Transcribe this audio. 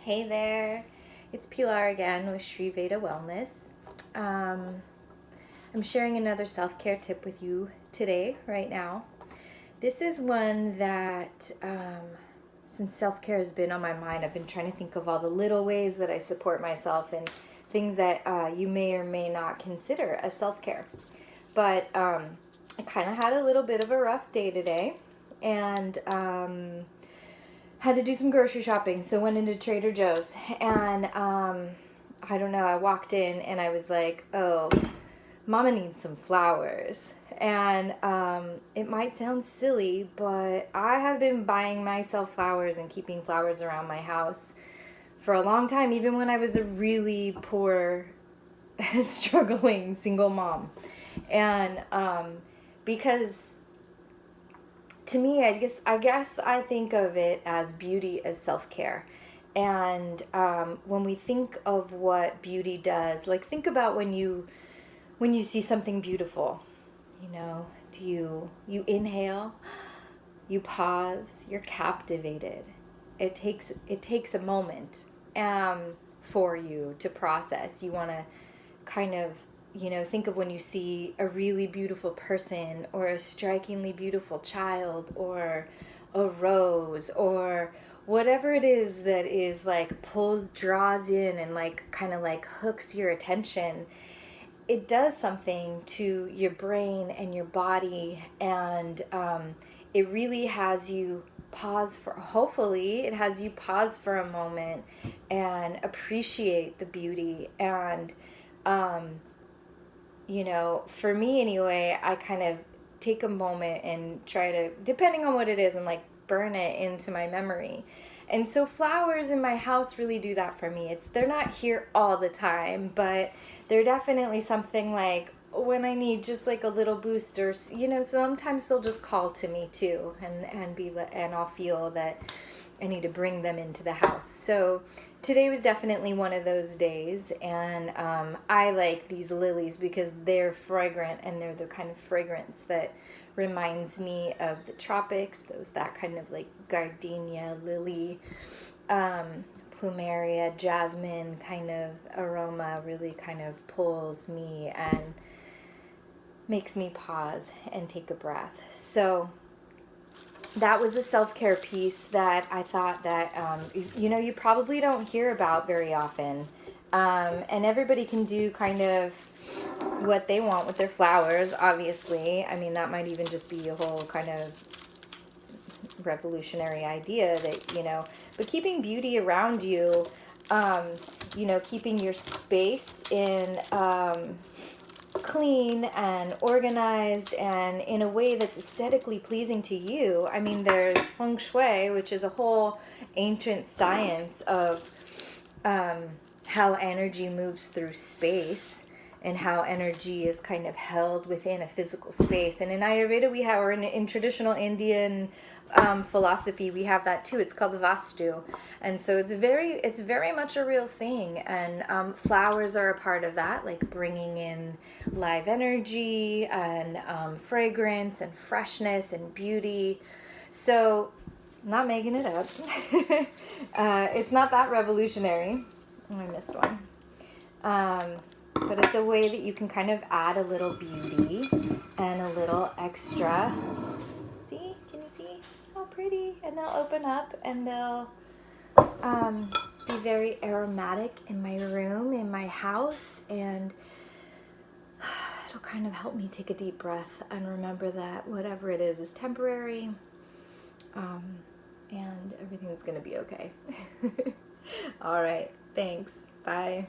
Hey there, it's Pilar again with Sri Veda Wellness. I'm sharing another self-care tip with you today, right now. This is one that, since self-care has been on my mind, I've been trying to think of all the little ways that I support myself and things that you may or may not consider as self-care. But I kind of had a little bit of a rough day today, and had to do some grocery shopping, so went into Trader Joe's, and I don't know, I walked in and I was like, oh, mama needs some flowers. And it might sound silly, but I have been buying myself flowers and keeping flowers around my house for a long time, even when I was a really poor, struggling single mom. And because to me, I guess I think of it as beauty as self-care. And when we think of what beauty does, like think about when you see something beautiful, do you inhale, you pause, you're captivated. It takes a moment for you to process. You want to kind of think of when you see a really beautiful person or a strikingly beautiful child or a rose or whatever it is that is like draws in and like kind of like hooks your attention. It does something to your brain and your body, and it really has you hopefully it has you pause for a moment and appreciate the beauty. And for me anyway, I kind of take a moment and try to, depending on what it is, and like burn it into my memory. And so flowers in my house really do that for me. They're not here all the time, but they're definitely something like when I need just like a little boost, or sometimes they'll just call to me too, and I'll feel that I need to bring them into the house. So today was definitely one of those days, and I like these lilies because they're fragrant, and they're the kind of fragrance that reminds me of the tropics. That kind of like gardenia, lily, plumeria, jasmine kind of aroma really kind of pulls me and makes me pause and take a breath. So that was a self-care piece that I thought that, you probably don't hear about very often. And everybody can do kind of what they want with their flowers, obviously. I mean, that might even just be a whole kind of revolutionary idea that, but keeping beauty around you, keeping your space in clean and organized and in a way that's aesthetically pleasing to you. I mean, there's feng shui, which is a whole ancient science of how energy moves through space and how energy is kind of held within a physical space. And in Ayurveda we have, or in traditional Indian philosophy, we have that too. It's called the Vastu, and so it's very much a real thing. And flowers are a part of that, like bringing in live energy and fragrance and freshness and beauty. So, I'm not making it up. It's not that revolutionary. Oh, I missed one. But it's a way that you can kind of add a little beauty and a little extra. See? Can you see how pretty? And they'll open up and they'll be very aromatic in my room, in my house, and it'll kind of help me take a deep breath and remember that whatever it is temporary, and everything's going to be okay. All right. Thanks. Bye.